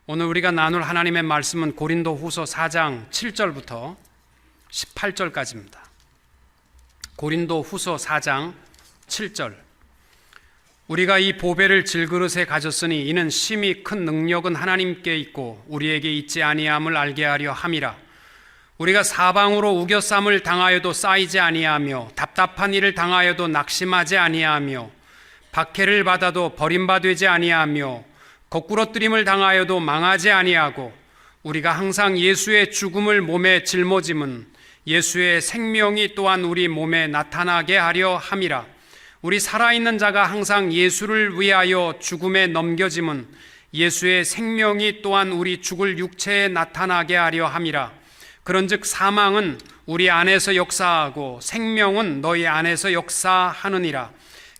오늘 우리가 나눌 하나님의 말씀은 고린도후서 4장 7절부터 18절까지입니다. 고린도후서 4장 7절. 우리가 이 보배를 질그릇에 가졌으니 이는 심히 큰 능력은 하나님께 있고 우리에게 있지 아니함을 알게 하려 함이라. 우리가 사방으로 우겨쌈을 당하여도 쌓이지 아니하며 답답한 일을 당하여도 낙심하지 아니하며 박해를 받아도 버림받지 아니하며 거꾸러뜨림을 당하여도 망하지 아니하고 우리가 항상 예수의 죽음을 몸에 짊어짐은 예수의 생명이 또한 우리 몸에 나타나게 하려 함이라. 우리 살아있는 자가 항상 예수를 위하여 죽음에 넘겨짐은 예수의 생명이 또한 우리 죽을 육체에 나타나게 하려 함이라. 그런즉 사망은 우리 안에서 역사하고 생명은 너희 안에서 역사하느니라.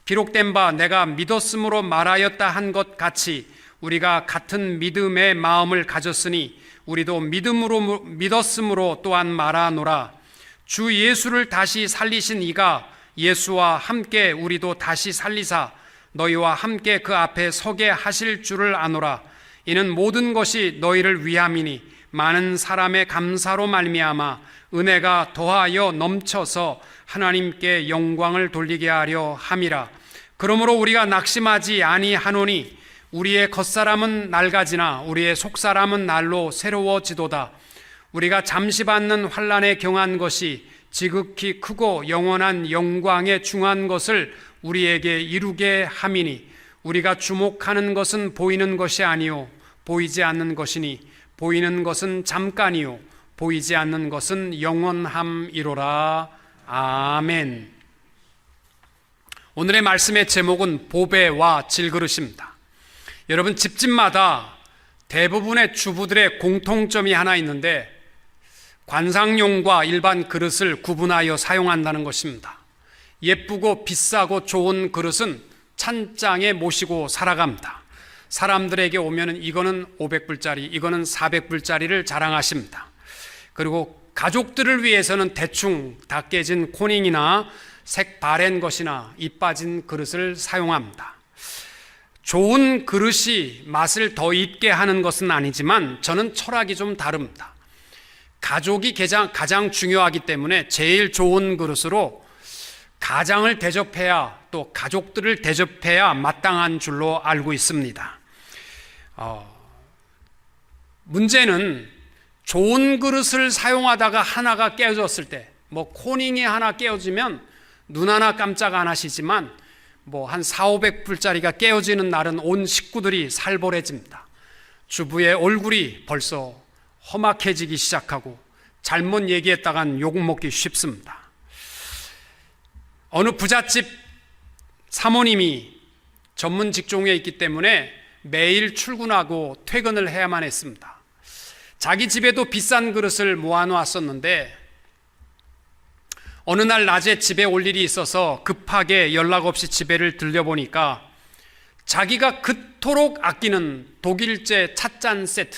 기록된 바 내가 믿었으므로 말하였다 한 것 같이 우리가 같은 믿음의 마음을 가졌으니 우리도 믿었으므로 또한 말하노라. 주 예수를 다시 살리신 이가 예수와 함께 우리도 다시 살리사 너희와 함께 그 앞에 서게 하실 줄을 아노라. 이는 모든 것이 너희를 위함이니 많은 사람의 감사로 말미암아 은혜가 더하여 넘쳐서 하나님께 영광을 돌리게 하려 함이라. 그러므로 우리가 낙심하지 아니하노니 우리의 겉사람은 낡아지나 우리의 속사람은 날로 새로워지도다. 우리가 잠시 받는 환난에 경한 것이 지극히 크고 영원한 영광에 중한 것을 우리에게 이루게 함이니 우리가 주목하는 것은 보이는 것이 아니요 보이지 않는 것이니 보이는 것은 잠깐이요 보이지 않는 것은 영원함이로라. 아멘. 오늘의 말씀의 제목은 보배와 질그릇입니다. 여러분, 집집마다 대부분의 주부들의 공통점이 하나 있는데 관상용과 일반 그릇을 구분하여 사용한다는 것입니다. 예쁘고 비싸고 좋은 그릇은 찬장에 모시고 살아갑니다. 사람들에게 오면 이거는 500불짜리, 이거는 400불짜리를 자랑하십니다. 그리고 가족들을 위해서는 대충 다 깨진 코닝이나 색 바랜 것이나 이 빠진 그릇을 사용합니다. 좋은 그릇이 맛을 더 있게 하는 것은 아니지만 저는 철학이 좀 다릅니다. 가족이 가장 중요하기 때문에 제일 좋은 그릇으로 가장을 대접해야 또 가족들을 대접해야 마땅한 줄로 알고 있습니다. 문제는 좋은 그릇을 사용하다가 하나가 깨졌을 때, 코닝이 하나 깨어지면 눈 하나 깜짝 안 하시지만 한 400~500불짜리가 깨어지는 날은 온 식구들이 살벌해집니다. 주부의 얼굴이 벌써 험악해지기 시작하고 잘못 얘기했다간 욕먹기 쉽습니다. 어느 부잣집 사모님이 전문 직종에 있기 때문에 매일 출근하고 퇴근을 해야만 했습니다. 자기 집에도 비싼 그릇을 모아놓았었는데 어느 날 낮에 집에 올 일이 있어서 급하게 연락 없이 집에를 들려보니까 자기가 그토록 아끼는 독일제 찻잔 세트,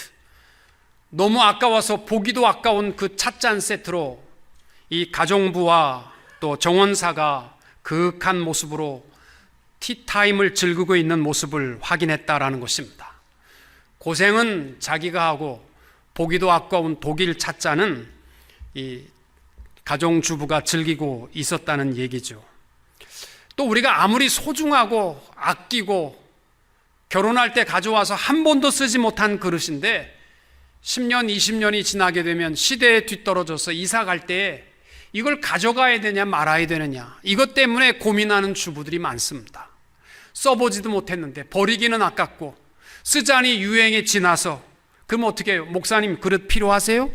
너무 아까워서 보기도 아까운 그 찻잔 세트로 이 가정부와 또 정원사가 그윽한 모습으로 티타임을 즐기고 있는 모습을 확인했다라는 것입니다. 고생은 자기가 하고 보기도 아까운 독일 찻잔은 이 가정주부가 즐기고 있었다는 얘기죠. 또 우리가 아무리 소중하고 아끼고 결혼할 때 가져와서 한 번도 쓰지 못한 그릇인데 10년, 20년이 지나게 되면 시대에 뒤떨어져서 이사 갈 때 이걸 가져가야 되냐 말아야 되느냐 이것 때문에 고민하는 주부들이 많습니다. 써보지도 못했는데 버리기는 아깝고 쓰자니 유행에 지나서 그럼 어떻게 해요? 목사님 그릇 필요하세요?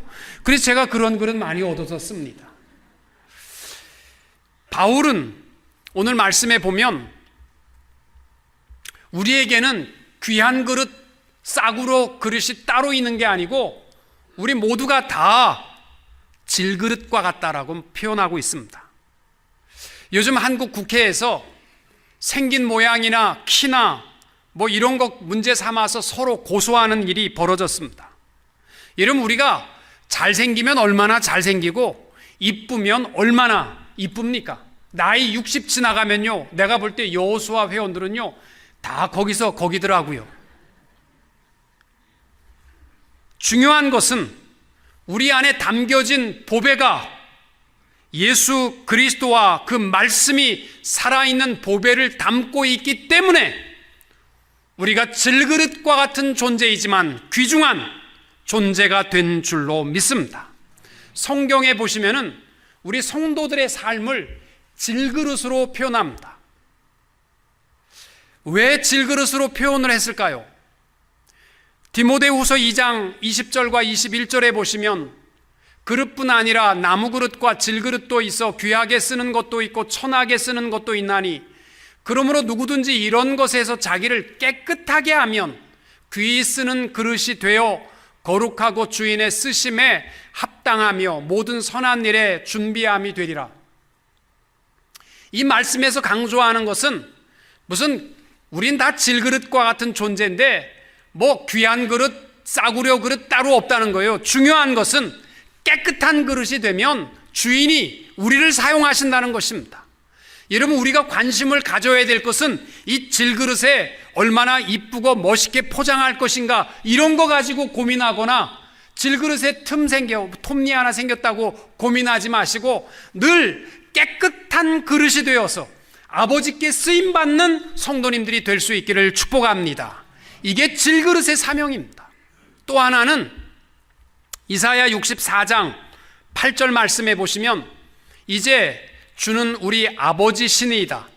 그래서 제가 그런 그릇 많이 얻어서 씁니다. 바울은 오늘 말씀에 보면 우리에게는 귀한 그릇, 싸구려 그릇이 따로 있는 게 아니고 우리 모두가 다 질그릇과 같다라고 표현하고 있습니다. 요즘 한국 국회에서 생긴 모양이나 키나 이런 거 문제 삼아서 서로 고소하는 일이 벌어졌습니다. 이러면 우리가 잘생기면 얼마나 잘생기고 이쁘면 얼마나 이쁩니까? 나이 60 지나가면요, 내가 볼 때 여호수아 회원들은요 다 거기서 거기더라고요. 중요한 것은 우리 안에 담겨진 보배가 예수 그리스도와 그 말씀이 살아있는 보배를 담고 있기 때문에 우리가 질그릇과 같은 존재이지만 귀중한 존재가 된 줄로 믿습니다. 성경에 보시면은 우리 성도들의 삶을 질그릇으로 표현합니다. 왜 질그릇으로 표현을 했을까요? 디모데후서 2장 20절과 21절에 보시면 그릇뿐 아니라 나무 그릇과 질그릇도 있어 귀하게 쓰는 것도 있고 천하게 쓰는 것도 있나니 그러므로 누구든지 이런 것에서 자기를 깨끗하게 하면 귀히 쓰는 그릇이 되어 거룩하고 주인의 쓰심에 합당하며 모든 선한 일에 준비함이 되리라. 이 말씀에서 강조하는 것은 무슨 우린 다 질그릇과 같은 존재인데 뭐 귀한 그릇, 싸구려 그릇 따로 없다는 거예요. 중요한 것은 깨끗한 그릇이 되면 주인이 우리를 사용하신다는 것입니다. 여러분, 우리가 관심을 가져야 될 것은 이 질그릇에 얼마나 이쁘고 멋있게 포장할 것인가 이런 거 가지고 고민하거나 질그릇에 톱니 하나 생겼다고 고민하지 마시고 늘 깨끗한 그릇이 되어서 아버지께 쓰임받는 성도님들이 될 수 있기를 축복합니다. 이게 질그릇의 사명입니다. 또 하나는 이사야 64장 8절 말씀에 보시면 이제 주는 우리 아버지시니이다.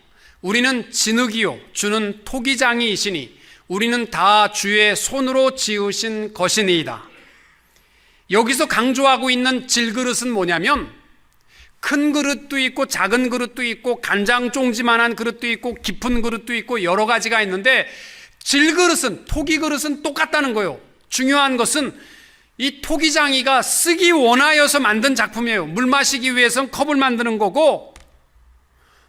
우리는 진흙이요 주는 토기장이이시니 우리는 다 주의 손으로 지으신 것이니이다. 여기서 강조하고 있는 질그릇은 뭐냐면 큰 그릇도 있고 작은 그릇도 있고 간장 종지만한 그릇도 있고 깊은 그릇도 있고 여러 가지가 있는데 질그릇은, 토기 그릇은 똑같다는 거예요. 중요한 것은 이 토기장이가 쓰기 원하여서 만든 작품이에요. 물 마시기 위해서는 컵을 만드는 거고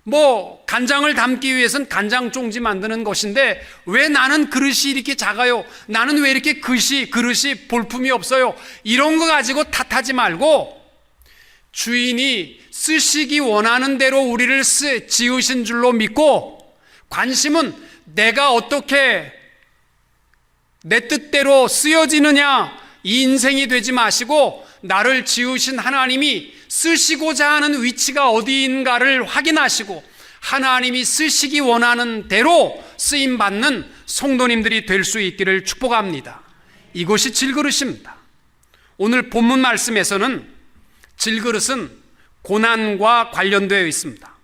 뭐 간장을 담기 위해서는 간장 종지 만드는 것인데 왜 나는 그릇이 이렇게 작아요? 나는 왜 이렇게 그릇이 볼품이 없어요? 이런 거 가지고 탓하지 말고 주인이 쓰시기 원하는 대로 우리를 지으신 줄로 믿고 관심은 내가 어떻게 내 뜻대로 쓰여지느냐 이 인생이 되지 마시고 나를 지으신 하나님이 쓰시고자 하는 위치가 어디인가를 확인하시고 하나님이 쓰시기 원하는 대로 쓰임받는 성도님들이 될 수 있기를 축복합니다. 이것이 질그릇입니다. 오늘 본문 말씀에서는 질그릇은 고난과 관련되어 있습니다.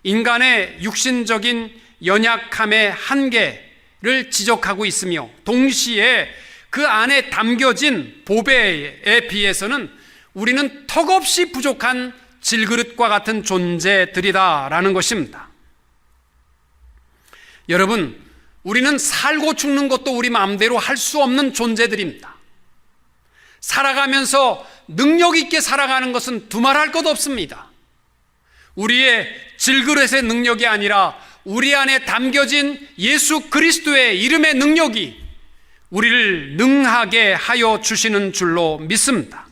인간의 육신적인 연약함의 한계를 지적하고 있으며 동시에 그 안에 담겨진 보배에 비해서는 우리는 턱없이 부족한 질그릇과 같은 존재들이다라는 것입니다. 여러분, 우리는 살고 죽는 것도 우리 마음대로 할 수 없는 존재들입니다. 살아가면서 능력 있게 살아가는 것은 두말할 것 없습니다. 우리의 질그릇의 능력이 아니라 우리 안에 담겨진 예수 그리스도의 이름의 능력이 우리를 능하게 하여 주시는 줄로 믿습니다.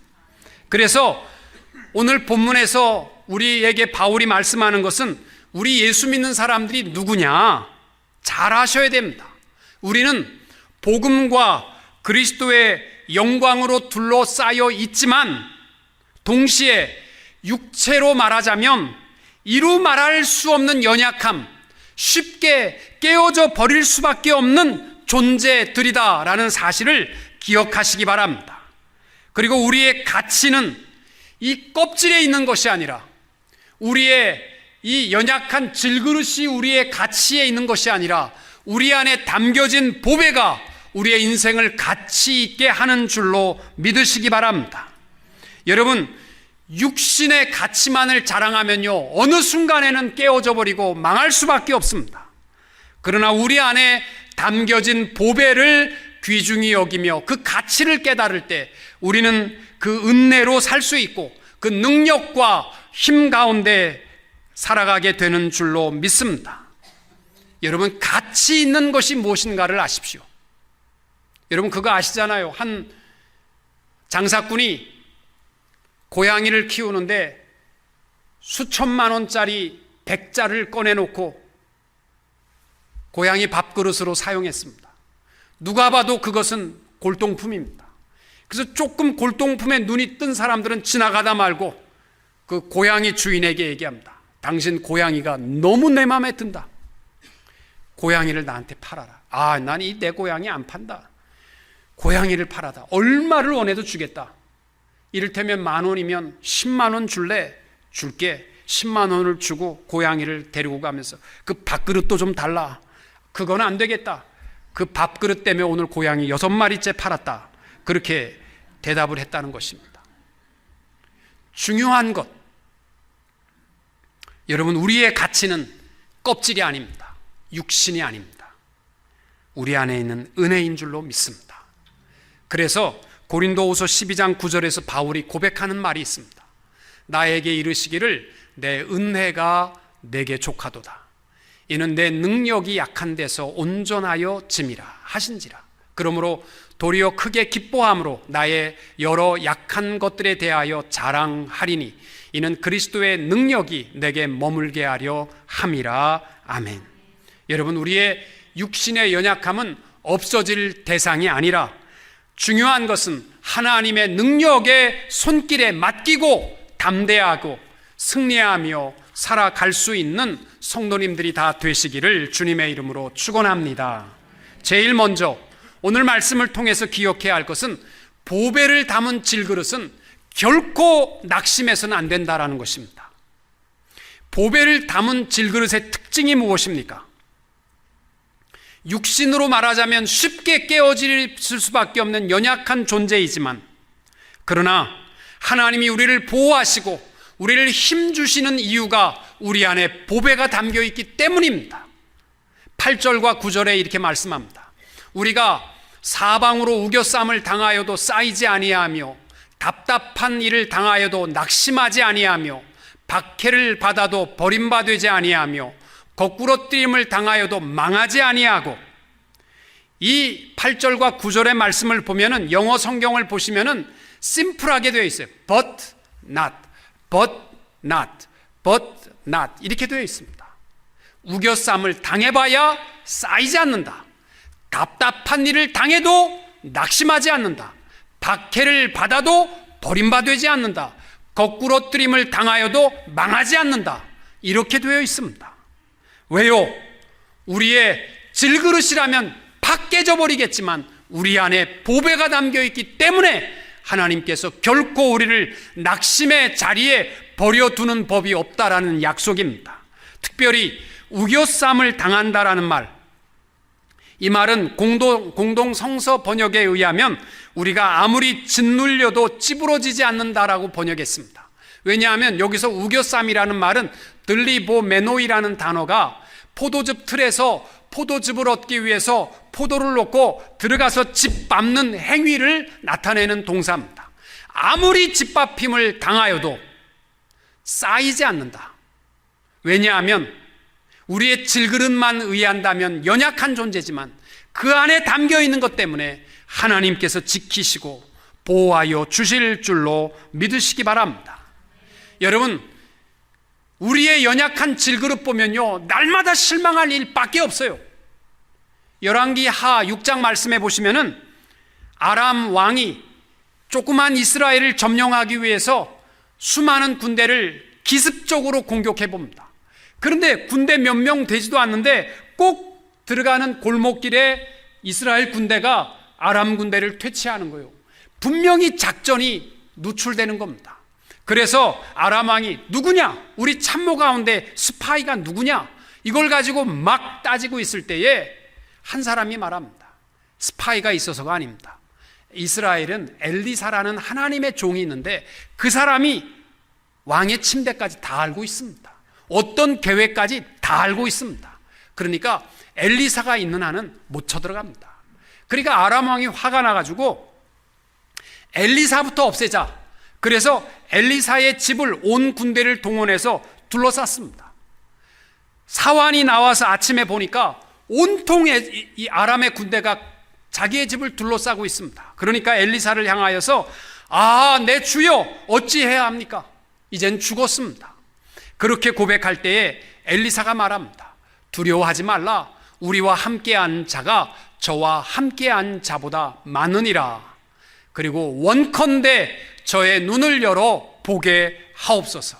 그래서 오늘 본문에서 우리에게 바울이 말씀하는 것은 우리 예수 믿는 사람들이 누구냐? 잘 아셔야 됩니다. 우리는 복음과 그리스도의 영광으로 둘러싸여 있지만 동시에 육체로 말하자면 이루 말할 수 없는 연약함, 쉽게 깨어져 버릴 수밖에 없는 존재들이다라는 사실을 기억하시기 바랍니다. 그리고 우리의 가치는 이 껍질에 있는 것이 아니라 우리의 이 연약한 질그릇이 우리의 가치에 있는 것이 아니라 우리 안에 담겨진 보배가 우리의 인생을 가치 있게 하는 줄로 믿으시기 바랍니다. 여러분, 육신의 가치만을 자랑하면요 어느 순간에는 깨어져 버리고 망할 수밖에 없습니다. 그러나 우리 안에 담겨진 보배를 귀중히 여기며 그 가치를 깨달을 때 우리는 그 은혜로 살 수 있고 그 능력과 힘 가운데 살아가게 되는 줄로 믿습니다. 여러분, 가치 있는 것이 무엇인가를 아십시오. 여러분, 그거 아시잖아요. 한 장사꾼이 고양이를 키우는데 수천만 원짜리 백자를 꺼내놓고 고양이 밥그릇으로 사용했습니다. 누가 봐도 그것은 골동품입니다. 그래서 조금 골동품에 눈이 뜬 사람들은 지나가다 말고 그 고양이 주인에게 얘기합니다. 당신 고양이가 너무 내 마음에 든다. 고양이를 나한테 팔아라. 아, 난 이 내 고양이 안 판다. 고양이를 팔아다. 얼마를 원해도 주겠다. 이를테면 10,000원이면 10만 원 줄래? 줄게. 10만 원을 주고 고양이를 데리고 가면서 그 밥그릇도 좀 달라. 그건 안 되겠다. 그 밥그릇 때문에 오늘 고양이 6마리째 팔았다. 그렇게 대답을 했다는 것입니다. 중요한 것, 여러분, 우리의 가치는 껍질이 아닙니다. 육신이 아닙니다. 우리 안에 있는 은혜인 줄로 믿습니다. 그래서 고린도후서 12장 9절에서 바울이 고백하는 말이 있습니다. 나에게 이르시기를 내 은혜가 내게 족하도다. 이는 내 능력이 약한 데서 온전하여 짐이라 하신지라. 그러므로 도리어 크게 기뻐함으로 나의 여러 약한 것들에 대하여 자랑하리니 이는 그리스도의 능력이 내게 머물게 하려 함이라. 아멘. 여러분, 우리의 육신의 연약함은 없어질 대상이 아니라 중요한 것은 하나님의 능력의 손길에 맡기고 담대하고 승리하며 살아갈 수 있는 성도님들이 다 되시기를 주님의 이름으로 축원합니다. 제일 먼저 오늘 말씀을 통해서 기억해야 할 것은 보배를 담은 질그릇은 결코 낙심해서는 안 된다라는 것입니다. 보배를 담은 질그릇의 특징이 무엇입니까? 육신으로 말하자면 쉽게 깨어질 수밖에 없는 연약한 존재이지만, 그러나 하나님이 우리를 보호하시고 우리를 힘주시는 이유가 우리 안에 보배가 담겨 있기 때문입니다. 8절과 9절에 이렇게 말씀합니다. 우리가 사방으로 우겨쌈을 당하여도 쌓이지 아니하며 답답한 일을 당하여도 낙심하지 아니하며 박해를 받아도 버림받지 아니하며 거꾸러뜨림을 당하여도 망하지 아니하고, 이 8절과 9절의 말씀을 보면은 영어 성경을 보시면은 심플하게 되어 있어요. But not, but not, but not 이렇게 되어 있습니다. 우겨쌈을 당해봐야 쌓이지 않는다. 답답한 일을 당해도 낙심하지 않는다. 박해를 받아도 버림받지 않는다. 거꾸러뜨림을 당하여도 망하지 않는다. 이렇게 되어 있습니다. 왜요? 우리의 질그릇이라면 팍 깨져버리겠지만 우리 안에 보배가 담겨있기 때문에 하나님께서 결코 우리를 낙심의 자리에 버려두는 법이 없다라는 약속입니다. 특별히 우겨쌈을 당한다라는 말, 이 말은 공동 성서 번역에 의하면 우리가 아무리 짓눌려도 찌부러지지 않는다라고 번역했습니다. 왜냐하면 여기서 우겨쌈이라는 말은 들리보메노이라는 단어가 포도즙 틀에서 포도즙을 얻기 위해서 포도를 넣고 들어가서 짓밟는 행위를 나타내는 동사입니다. 아무리 짓밟힘을 당하여도 쌓이지 않는다. 왜냐하면 우리의 질그릇만 의한다면 연약한 존재지만 그 안에 담겨 있는 것 때문에 하나님께서 지키시고 보호하여 주실 줄로 믿으시기 바랍니다. 여러분, 우리의 연약한 질그릇 보면요, 날마다 실망할 일밖에 없어요. 열왕기 하 6장 말씀해 보시면은 아람 왕이 조그만 이스라엘을 점령하기 위해서 수많은 군대를 기습적으로 공격해 봅니다. 그런데 군대 몇 명 되지도 않는데 꼭 들어가는 골목길에 이스라엘 군대가 아람 군대를 퇴치하는 거예요. 분명히 작전이 누출되는 겁니다. 그래서 아람 왕이 누구냐? 우리 참모 가운데 스파이가 누구냐? 이걸 가지고 막 따지고 있을 때에 한 사람이 말합니다. 스파이가 있어서가 아닙니다. 이스라엘은 엘리사라는 하나님의 종이 있는데 그 사람이 왕의 침대까지 다 알고 있습니다. 어떤 계획까지 다 알고 있습니다. 그러니까 엘리사가 있는 한은 못 쳐들어갑니다. 그러니까 아람 왕이 화가 나가지고 엘리사부터 없애자. 그래서 엘리사의 집을 온 군대를 동원해서 둘러쌌습니다. 사환이 나와서 아침에 보니까 온통 이 아람의 군대가 자기의 집을 둘러싸고 있습니다. 그러니까 엘리사를 향하여서 내 주여 어찌해야 합니까? 이젠 죽었습니다. 그렇게 고백할 때에 엘리사가 말합니다. 두려워하지 말라. 우리와 함께한 자가 저와 함께한 자보다 많으니라. 그리고 원컨대 저의 눈을 열어 보게 하옵소서.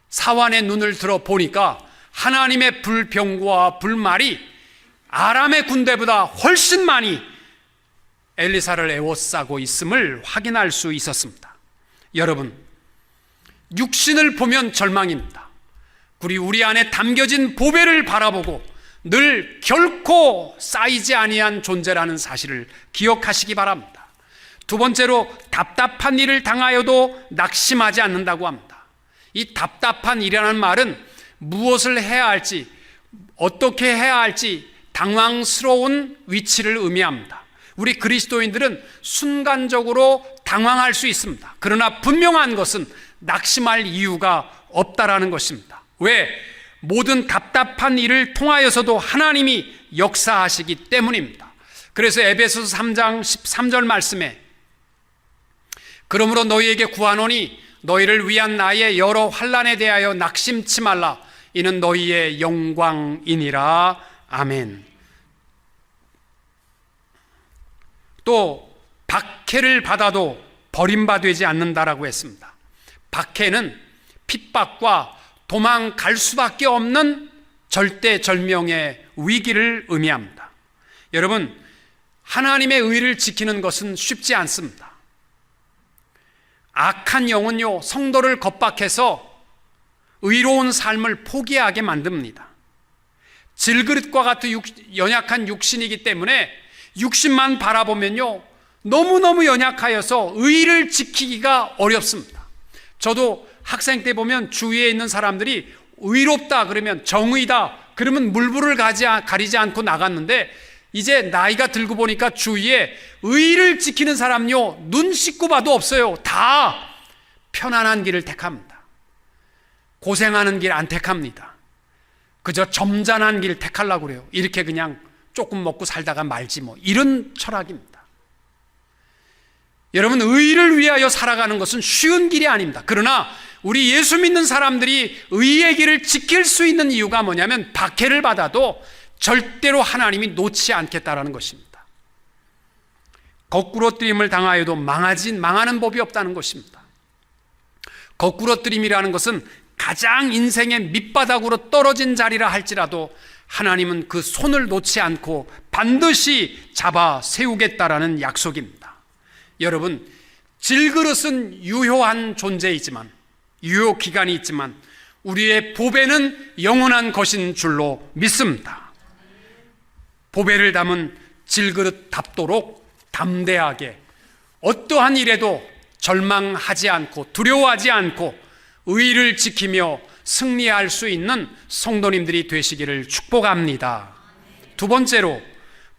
사환의 눈을 들어 보니까 하나님의 불병과 불말이 아람의 군대보다 훨씬 많이 엘리사를 에워싸고 있음을 확인할 수 있었습니다. 여러분, 육신을 보면 절망입니다. 우리 안에 담겨진 보배를 바라보고 늘 결코 쌓이지 아니한 존재라는 사실을 기억하시기 바랍니다. 두 번째로, 답답한 일을 당하여도 낙심하지 않는다고 합니다. 이 답답한 일이라는 말은 무엇을 해야 할지, 어떻게 해야 할지 당황스러운 위치를 의미합니다. 우리 그리스도인들은 순간적으로 당황할 수 있습니다. 그러나 분명한 것은 낙심할 이유가 없다라는 것입니다. 왜? 모든 답답한 일을 통하여서도 하나님이 역사하시기 때문입니다. 그래서 에베소서 3장 13절 말씀에 그러므로 너희에게 구하노니 너희를 위한 나의 여러 환난에 대하여 낙심치 말라. 이는 너희의 영광이니라. 아멘. 또 박해를 받아도 버림받지 않는다라고 했습니다. 박해는 핍박과 도망갈 수밖에 없는 절대절명의 위기를 의미합니다. 여러분, 하나님의 의를 지키는 것은 쉽지 않습니다. 악한 영은요, 성도를 겁박해서 의로운 삶을 포기하게 만듭니다. 질그릇과 같은 연약한 육신이기 때문에 육신만 바라보면요, 너무너무 연약하여서 의를 지키기가 어렵습니다. 저도 학생 때 보면 주위에 있는 사람들이 의롭다 그러면, 정의다 그러면 물불을 가리지 않고 나갔는데, 이제 나이가 들고 보니까 주위에 의를 지키는 사람요, 눈 씻고 봐도 없어요. 다 편안한 길을 택합니다. 고생하는 길 안 택합니다. 그저 점잖은 길 택하려고 그래요. 이렇게 그냥 조금 먹고 살다가 말지 뭐, 이런 철학입니다. 여러분, 의를 위하여 살아가는 것은 쉬운 길이 아닙니다. 그러나 우리 예수 믿는 사람들이 의의 길을 지킬 수 있는 이유가 뭐냐면, 박해를 받아도 절대로 하나님이 놓지 않겠다라는 것입니다. 거꾸로뜨림을 당하여도 망하는 법이 없다는 것입니다. 거꾸로뜨림이라는 것은 가장 인생의 밑바닥으로 떨어진 자리라 할지라도 하나님은 그 손을 놓지 않고 반드시 잡아 세우겠다라는 약속입니다. 여러분, 질그릇은 유효한 존재이지만, 유효 기간이 있지만 우리의 보배는 영원한 것인 줄로 믿습니다. 보배를 담은 질그릇답도록 담대하게 어떠한 일에도 절망하지 않고 두려워하지 않고 의를 지키며 승리할 수 있는 성도님들이 되시기를 축복합니다. 두 번째로,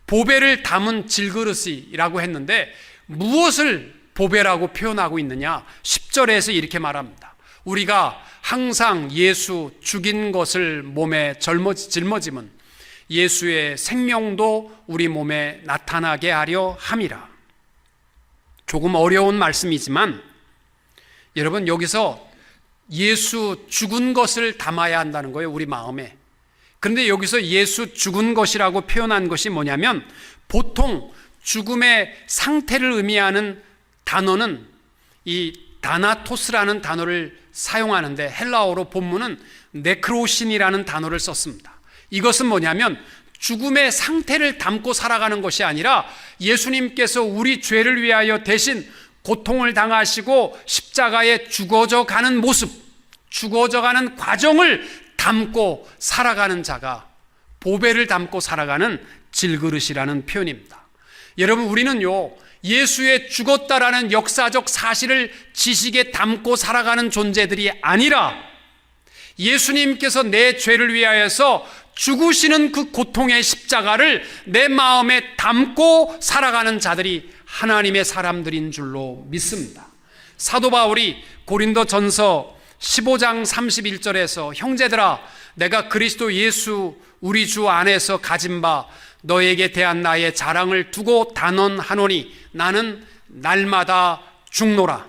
보배를 담은 질그릇이라고 했는데 무엇을 보배라고 표현하고 있느냐? 10절에서 이렇게 말합니다. 우리가 항상 예수 죽인 것을 몸에 짊어짐은 예수의 생명도 우리 몸에 나타나게 하려 함이라. 조금 어려운 말씀이지만 여러분, 여기서 예수 죽은 것을 담아야 한다는 거예요, 우리 마음에. 그런데 여기서 예수 죽은 것이라고 표현한 것이 뭐냐면, 보통 죽음의 상태를 의미하는 단어는 이 다나토스라는 단어를 사용하는데, 헬라어로 본문은 네크로신이라는 단어를 썼습니다. 이것은 뭐냐면 죽음의 상태를 담고 살아가는 것이 아니라 예수님께서 우리 죄를 위하여 대신 고통을 당하시고 십자가에 죽어져 가는 모습, 죽어져 가는 과정을 담고 살아가는 자가 보배를 담고 살아가는 질그릇이라는 표현입니다. 여러분, 우리는요, 예수의 죽었다라는 역사적 사실을 지식에 담고 살아가는 존재들이 아니라 예수님께서 내 죄를 위하여서 죽으시는 그 고통의 십자가를 내 마음에 담고 살아가는 자들이 하나님의 사람들인 줄로 믿습니다. 사도 바울이 고린도전서 15장 31절에서 형제들아, 내가 그리스도 예수 우리 주 안에서 가진 바 너에게 대한 나의 자랑을 두고 단언하노니 나는 날마다 죽노라,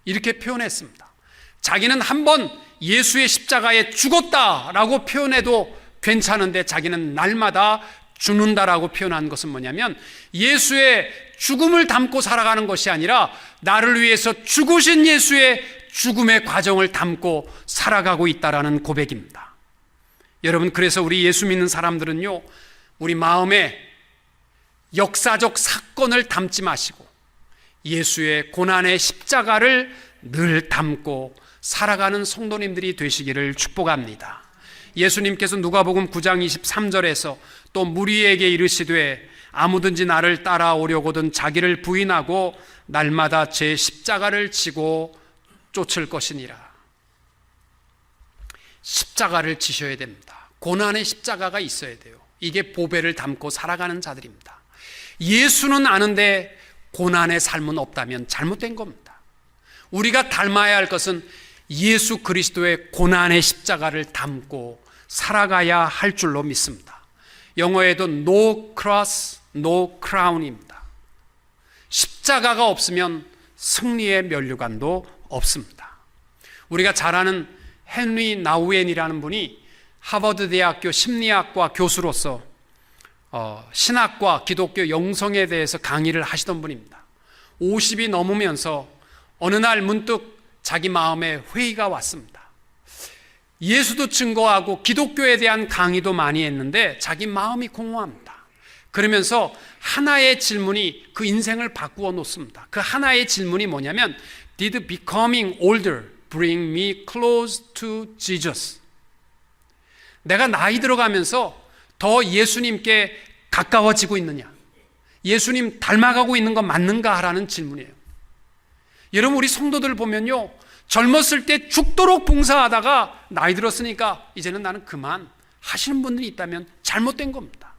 이렇게 표현했습니다. 자기는 한번 예수의 십자가에 죽었다라고 표현해도 괜찮은데 자기는 날마다 죽는다라고 표현한 것은 뭐냐면 예수의 죽음을 담고 살아가는 것이 아니라 나를 위해서 죽으신 예수의 죽음의 과정을 담고 살아가고 있다라는 고백입니다. 여러분, 그래서 우리 예수 믿는 사람들은요, 우리 마음에 역사적 사건을 담지 마시고 예수의 고난의 십자가를 늘 담고 살아가는 성도님들이 되시기를 축복합니다. 예수님께서 누가복음 9장 23절에서 또 무리에게 이르시되 아무든지 나를 따라오려거든 자기를 부인하고 날마다 제 십자가를 지고 쫓을 것이니라. 십자가를 지셔야 됩니다. 고난의 십자가가 있어야 돼요. 이게 보배를 담고 살아가는 자들입니다. 예수는 아는데 고난의 삶은 없다면 잘못된 겁니다. 우리가 닮아야 할 것은 예수 그리스도의 고난의 십자가를 담고 살아가야 할 줄로 믿습니다. 영어에도 no cross, no crown입니다. 십자가가 없으면 승리의 면류관도 없습니다. 우리가 잘 아는 헨리 나우엔이라는 분이 하버드 대학교 심리학과 교수로서 신학과 기독교 영성에 대해서 강의를 하시던 분입니다. 50이 넘으면서 어느 날 문득 자기 마음에 회의가 왔습니다. 예수도 증거하고 기독교에 대한 강의도 많이 했는데 자기 마음이 공허합니다. 그러면서 하나의 질문이 그 인생을 바꾸어 놓습니다. 그 하나의 질문이 뭐냐면 Did becoming older bring me close to Jesus? 내가 나이 들어가면서 더 예수님께 가까워지고 있느냐? 예수님 닮아가고 있는 거 맞는가? 하라는 질문이에요. 여러분, 우리 성도들 보면요, 젊었을 때 죽도록 봉사하다가 나이 들었으니까 이제는 나는 그만 하시는 분들이 있다면 잘못된 겁니다.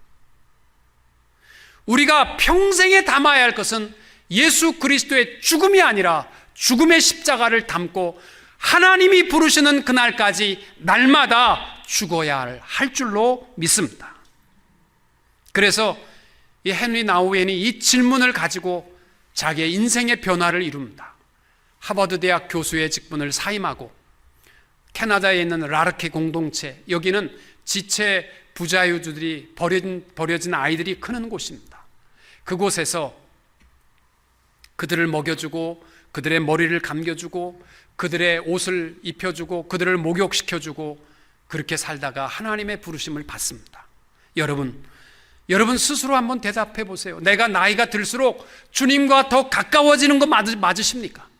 우리가 평생에 담아야 할 것은 예수 그리스도의 죽음이 아니라 죽음의 십자가를 담고 하나님이 부르시는 그날까지 날마다 죽어야 할 줄로 믿습니다. 그래서 이 헨리 나우엔이 이 질문을 가지고 자기의 인생의 변화를 이룹니다. 하버드 대학 교수의 직분을 사임하고 캐나다에 있는 라르케 공동체, 여기는 지체 부자유주들이 버려진 아이들이 크는 곳입니다. 그곳에서 그들을 먹여주고 그들의 머리를 감겨주고 그들의 옷을 입혀주고 그들을 목욕시켜주고 그렇게 살다가 하나님의 부르심을 받습니다. 여러분 스스로 한번 대답해 보세요. 내가 나이가 들수록 주님과 더 가까워지는 거 맞으십니까?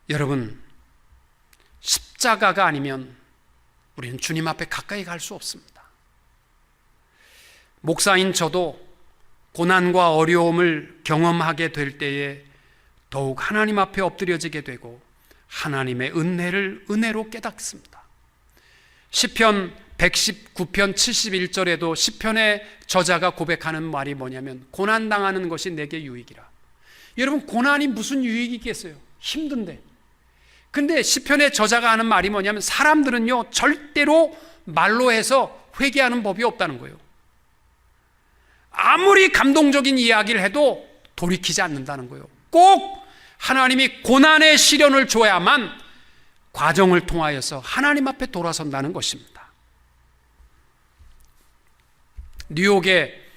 여러분, 십자가가 아니면 우리는 주님 앞에 가까이 갈 수 없습니다. 목사인 저도 고난과 어려움을 경험하게 될 때에 더욱 하나님 앞에 엎드려지게 되고 하나님의 은혜로 깨닫습니다. 시편 119편 71절에도 시편의 저자가 고백하는 말이 뭐냐면 고난당하는 것이 내게 유익이라. 여러분, 고난이 무슨 유익이겠어요? 힘든데. 근데 시편의 저자가 하는 말이 뭐냐면 사람들은요 절대로 말로 해서 회개하는 법이 없다는 거예요. 아무리 감동적인 이야기를 해도 돌이키지 않는다는 거예요. 꼭 하나님이 고난의 시련을 줘야만 과정을 통하여서 하나님 앞에 돌아선다는 것입니다. 뉴욕에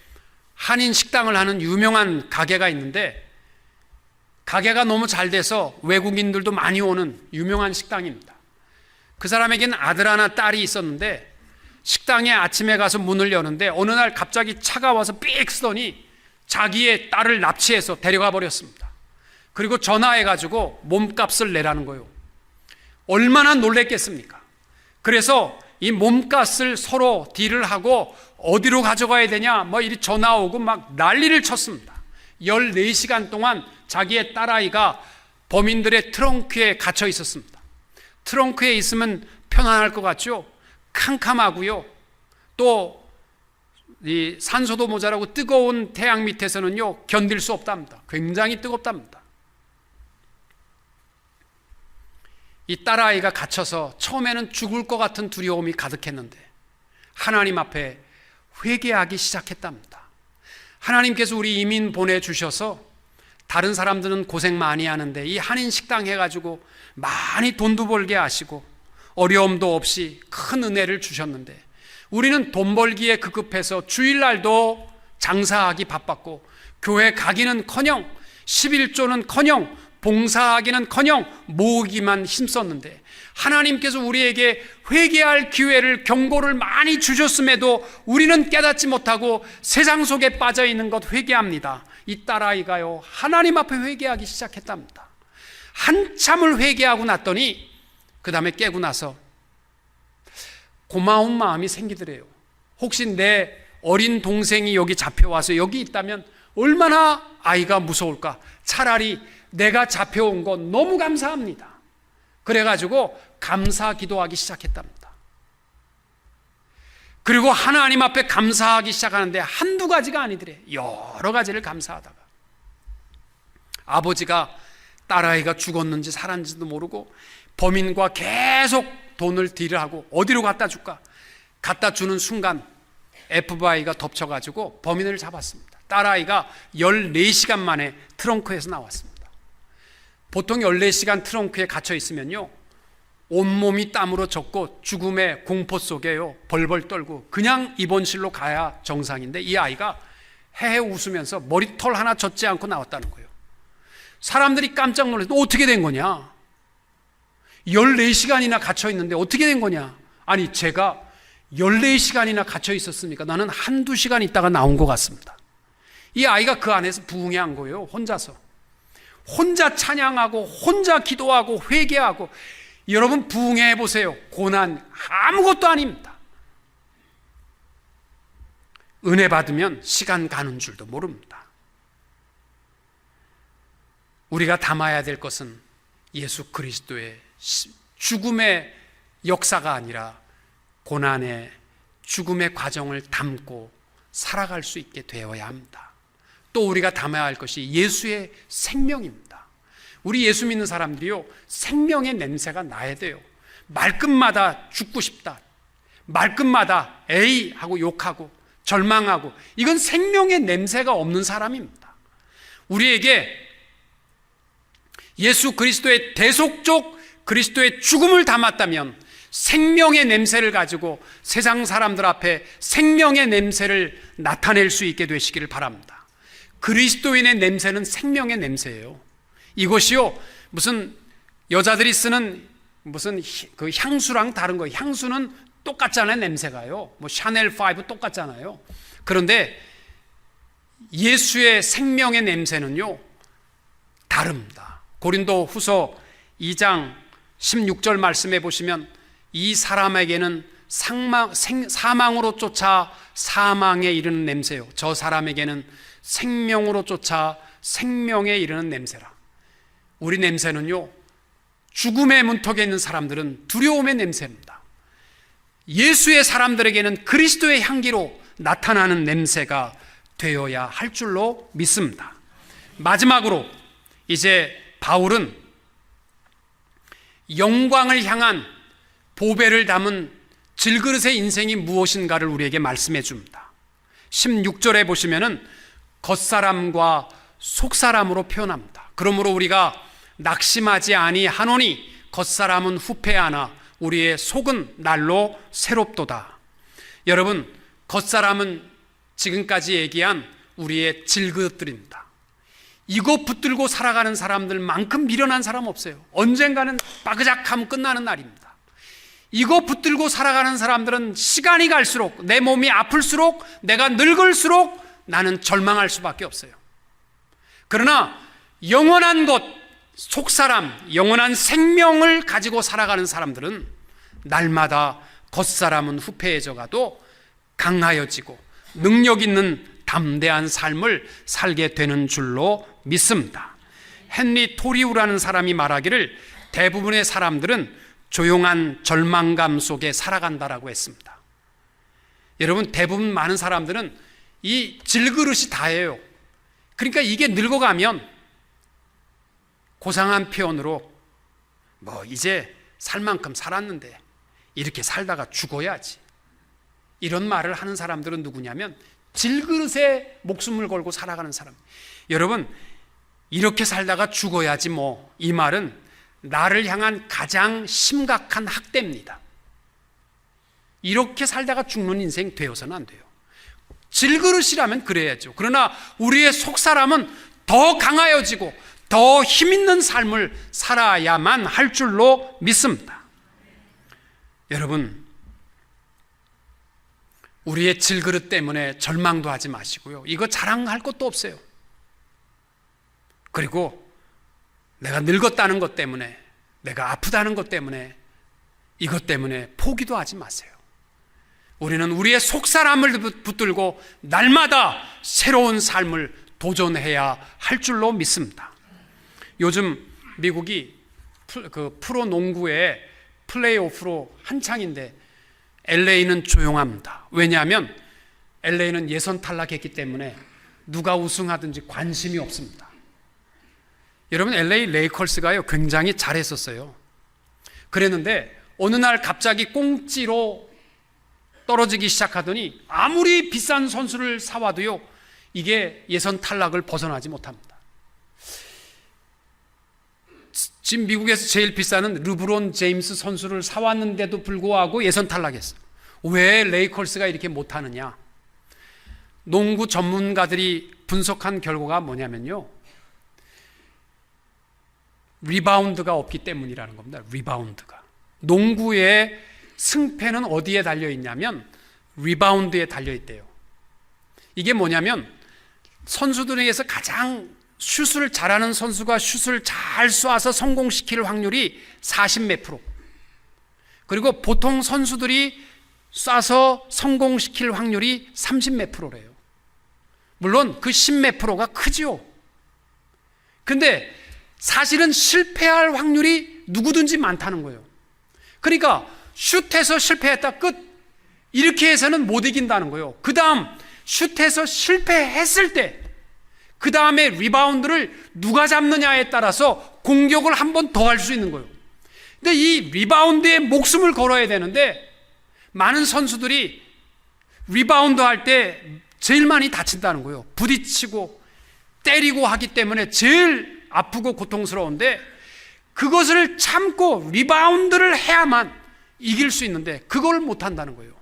한인 식당을 하는 유명한 가게가 있는데 가게가 너무 잘 돼서 외국인들도 많이 오는 유명한 식당입니다. 그 사람에겐 아들 하나 딸이 있었는데 식당에 아침에 가서 문을 여는데 어느 날 갑자기 차가 와서 삑 쓰더니 자기의 딸을 납치해서 데려가 버렸습니다. 그리고 전화해가지고 몸값을 내라는 거예요. 얼마나 놀랬겠습니까? 그래서 이 몸값을 서로 딜을 하고 어디로 가져가야 되냐 이리 전화 오고 막 난리를 쳤습니다. 14시간 동안 자기의 딸아이가 범인들의 트렁크에 갇혀 있었습니다. 트렁크에 있으면 편안할 것 같죠? 캄캄하고요. 또 이 산소도 모자라고 뜨거운 태양 밑에서는요 견딜 수 없답니다. 굉장히 뜨겁답니다. 이 딸아이가 갇혀서 처음에는 죽을 것 같은 두려움이 가득했는데 하나님 앞에 회개하기 시작했답니다. 하나님께서 우리 이민 보내주셔서 다른 사람들은 고생 많이 하는데 이 한인 식당 해가지고 많이 돈도 벌게 하시고 어려움도 없이 큰 은혜를 주셨는데 우리는 돈 벌기에 급급해서 주일날도 장사하기 바빴고 교회 가기는커녕 11조는커녕 봉사하기는커녕 모으기만 힘썼는데 하나님께서 우리에게 회개할 기회를 경고를 많이 주셨음에도 우리는 깨닫지 못하고 세상 속에 빠져 있는 것 회개합니다. 이 딸아이가요 하나님 앞에 회개하기 시작했답니다. 한참을 회개하고 났더니 그 다음에 깨고 나서 고마운 마음이 생기더래요. 혹시 내 어린 동생이 여기 잡혀와서 여기 있다면 얼마나 아이가 무서울까. 차라리 내가 잡혀온 건 너무 감사합니다. 그래가지고 감사 기도하기 시작했답니다. 그리고 하나님 앞에 감사하기 시작하는데 한두 가지가 아니더래. 여러 가지를 감사하다가 아버지가 딸아이가 죽었는지 살았는지도 모르고 범인과 계속 돈을 딜하고 어디로 갖다 줄까? 갖다 주는 순간 FBI가 덮쳐가지고 범인을 잡았습니다. 딸아이가 14시간 만에 트렁크에서 나왔습니다. 보통 14시간 트렁크에 갇혀 있으면요 온몸이 땀으로 젖고 죽음의 공포 속에요 벌벌 떨고 그냥 입원실로 가야 정상인데 이 아이가 헤헤 웃으면서 머리털 하나 젖지 않고 나왔다는 거예요. 사람들이 깜짝 놀라서 어떻게 된 거냐? 14시간이나 갇혀 있는데 어떻게 된 거냐? 아니 제가 14시간이나 갇혀 있었으니까 나는 한두 시간 있다가 나온 것 같습니다. 이 아이가 그 안에서 부흥한 거예요. 혼자서 혼자 찬양하고 혼자 기도하고 회개하고. 여러분 부흥해 보세요. 고난 아무것도 아닙니다. 은혜 받으면 시간 가는 줄도 모릅니다. 우리가 담아야 될 것은 예수 그리스도의 죽음의 역사가 아니라 고난의 죽음의 과정을 담고 살아갈 수 있게 되어야 합니다. 또 우리가 담아야 할 것이 예수의 생명입니다. 우리 예수 믿는 사람들이요 생명의 냄새가 나야 돼요. 말끝마다 죽고 싶다, 말끝마다 에이 하고 욕하고 절망하고, 이건 생명의 냄새가 없는 사람입니다. 우리에게 예수 그리스도의 대속적 그리스도의 죽음을 담았다면 생명의 냄새를 가지고 세상 사람들 앞에 생명의 냄새를 나타낼 수 있게 되시기를 바랍니다. 그리스도인의 냄새는 생명의 냄새예요. 이것이요 무슨 여자들이 쓰는 무슨 그 향수랑 다른 거예요. 향수는 똑같잖아요. 냄새가요 뭐 샤넬 5 똑같잖아요. 그런데 예수의 생명의 냄새는요 다릅니다. 고린도 후서 2장 16절 말씀해 보시면 이 사람에게는 사망으로 쫓아 사망에 이르는 냄새요 저 사람에게는 생명으로 쫓아 생명에 이르는 냄새라. 우리 냄새는요 죽음의 문턱에 있는 사람들은 두려움의 냄새입니다. 예수의 사람들에게는 그리스도의 향기로 나타나는 냄새가 되어야 할 줄로 믿습니다. 마지막으로 이제 바울은 영광을 향한 보배를 담은 질그릇의 인생이 무엇인가를 우리에게 말씀해 줍니다. 16절에 보시면은 겉사람과 속사람으로 표현합니다. 그러므로 우리가 낙심하지 아니하노니 겉사람은 후패하나 우리의 속은 날로 새롭도다. 여러분, 겉사람은 지금까지 얘기한 우리의 질그릇들입니다. 이거 붙들고 살아가는 사람들만큼 미련한 사람 없어요. 언젠가는 빠그작하면 끝나는 날입니다. 이거 붙들고 살아가는 사람들은 시간이 갈수록, 내 몸이 아플수록, 내가 늙을수록 나는 절망할 수밖에 없어요. 그러나 영원한 것, 속사람, 영원한 생명을 가지고 살아가는 사람들은 날마다 겉사람은 후패해져 가도 강하여지고 능력 있는 담대한 삶을 살게 되는 줄로 믿습니다. 헨리 토리우라는 사람이 말하기를 대부분의 사람들은 조용한 절망감 속에 살아간다라고 했습니다. 여러분, 대부분 많은 사람들은 이 질그릇이 다예요. 그러니까 이게 늙어가면 고상한 표현으로 뭐 이제 살 만큼 살았는데 이렇게 살다가 죽어야지, 이런 말을 하는 사람들은 누구냐면 질그릇에 목숨을 걸고 살아가는 사람. 여러분, 이렇게 살다가 죽어야지 뭐, 이 말은 나를 향한 가장 심각한 학대입니다. 이렇게 살다가 죽는 인생 되어서는 안 돼요. 질그릇이라면 그래야죠. 그러나 우리의 속사람은 더 강하여지고 더 힘있는 삶을 살아야만 할 줄로 믿습니다. 여러분, 우리의 질그릇 때문에 절망도 하지 마시고요. 이거 자랑할 것도 없어요. 그리고 내가 늙었다는 것 때문에, 내가 아프다는 것 때문에, 이것 때문에 포기도 하지 마세요. 우리는 우리의 속사람을 붙들고 날마다 새로운 삶을 도전해야 할 줄로 믿습니다. 요즘 미국이 프로농구의 플레이오프로 한창인데 LA는 조용합니다. 왜냐하면 LA는 예선 탈락했기 때문에 누가 우승하든지 관심이 없습니다. 여러분, LA 레이커스가요 굉장히 잘했었어요. 그랬는데 어느 날 갑자기 꽁지로 떨어지기 시작하더니 아무리 비싼 선수를 사와도요 이게 예선 탈락을 벗어나지 못합니다. 지금 미국에서 제일 비싼 르브론 제임스 선수를 사왔는데도 불구하고 예선 탈락했어요. 왜 레이커스가 이렇게 못하느냐? 농구 전문가들이 분석한 결과가 뭐냐면요, 리바운드가 없기 때문이라는 겁니다. 리바운드가. 농구의 승패는 어디에 달려있냐면 리바운드에 달려있대요. 이게 뭐냐면 선수들에게서 가장 슛을 잘하는 선수가 슛을 잘 쏴서 성공시킬 확률이 40몇 프로, 그리고 보통 선수들이 쏴서 성공시킬 확률이 30몇 프로래요. 물론 그 10몇 프로가 크죠. 근데 사실은 실패할 확률이 누구든지 많다는 거예요. 그러니까 슛해서 실패했다 끝, 이렇게 해서는 못 이긴다는 거예요. 그 다음 슛해서 실패했을 때 그 다음에 리바운드를 누가 잡느냐에 따라서 공격을 한 번 더 할 수 있는 거예요. 근데 이 리바운드에 목숨을 걸어야 되는데 많은 선수들이 리바운드 할 때 제일 많이 다친다는 거예요. 부딪히고 때리고 하기 때문에 제일 아프고 고통스러운데 그것을 참고 리바운드를 해야만 이길 수 있는데 그걸 못한다는 거예요.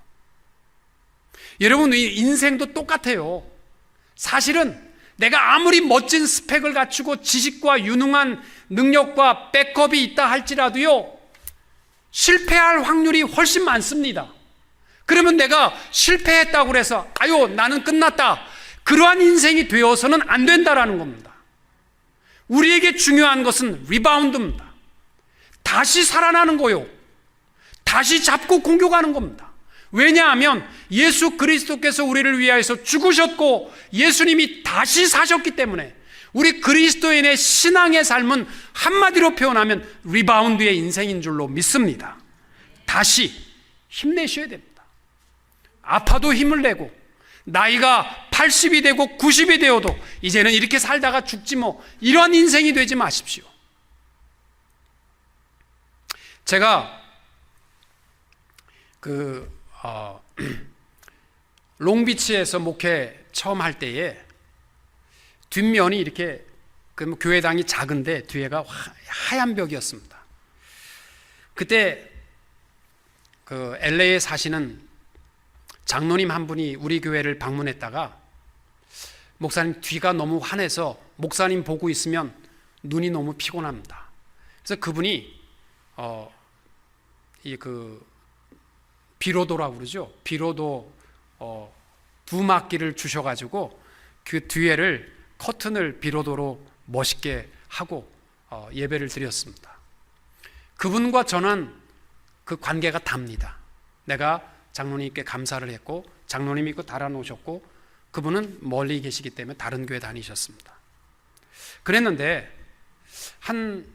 여러분, 이 인생도 똑같아요. 사실은 내가 아무리 멋진 스펙을 갖추고 지식과 유능한 능력과 백업이 있다 할지라도요 실패할 확률이 훨씬 많습니다. 그러면 내가 실패했다고 해서 아유 나는 끝났다, 그러한 인생이 되어서는 안 된다라는 겁니다. 우리에게 중요한 것은 리바운드입니다. 다시 살아나는 거요, 다시 잡고 공격하는 겁니다. 왜냐하면 예수 그리스도께서 우리를 위하여서 죽으셨고 예수님이 다시 사셨기 때문에 우리 그리스도인의 신앙의 삶은 한마디로 표현하면 리바운드의 인생인 줄로 믿습니다. 다시 힘내셔야 됩니다. 아파도 힘을 내고 나이가 80이 되고 90이 되어도 이제는 이렇게 살다가 죽지 뭐, 이런 인생이 되지 마십시오. 제가 롱비치에서 목회 처음 할 때에 뒷면이 이렇게 교회당이 작은데 뒤에가 하얀 벽이었습니다. 그때 LA에 사시는 장로님 한 분이 우리 교회를 방문했다가 목사님 뒤가 너무 환해서 목사님 보고 있으면 눈이 너무 피곤합니다. 그래서 그분이 비로도라고 그러죠. 비로도 두막기를 주셔가지고 그 뒤에를 커튼을 비로도로 멋있게 하고 예배를 드렸습니다. 그분과 저는 그 관계가 답니다. 내가 장로님께 감사를 했고 장로님이 그 달아놓으셨고 그분은 멀리 계시기 때문에 다른 교회 다니셨습니다. 그랬는데 한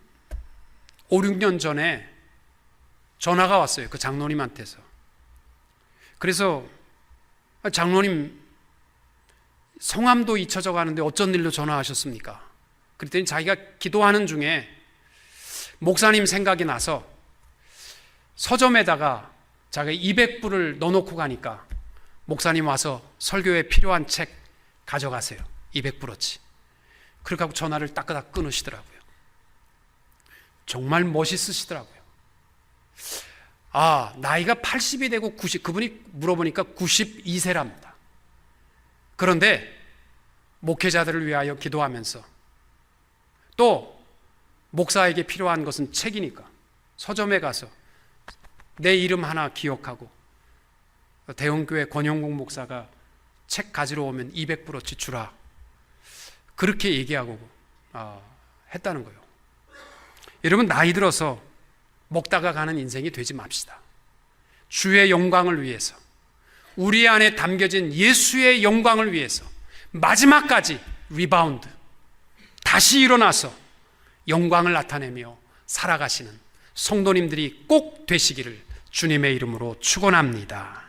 5, 6년 전에 전화가 왔어요. 그 장로님한테서. 그래서 장로님 성함도 잊혀져 가는데 어쩐 일로 전화하셨습니까? 그랬더니 자기가 기도하는 중에 목사님 생각이 나서 서점에다가 자기가 200불을 넣어놓고 가니까 목사님 와서 설교에 필요한 책 가져가세요. 200불어치. 그렇게 하고 전화를 따끄닥 끊으시더라고요. 정말 멋있으시더라고요. 나이가 80이 되고 90, 그분이 물어보니까 92세랍니다. 그런데 목회자들을 위하여 기도하면서 또 목사에게 필요한 것은 책이니까 서점에 가서 내 이름 하나 기억하고 대형교회 권영국 목사가 책 가지러 오면 200불어치 주라, 그렇게 얘기하고 했다는 거예요. 여러분, 나이 들어서 먹다가 가는 인생이 되지 맙시다. 주의 영광을 위해서, 우리 안에 담겨진 예수의 영광을 위해서 마지막까지 리바운드, 다시 일어나서 영광을 나타내며 살아가시는 성도님들이 꼭 되시기를 주님의 이름으로 축원합니다.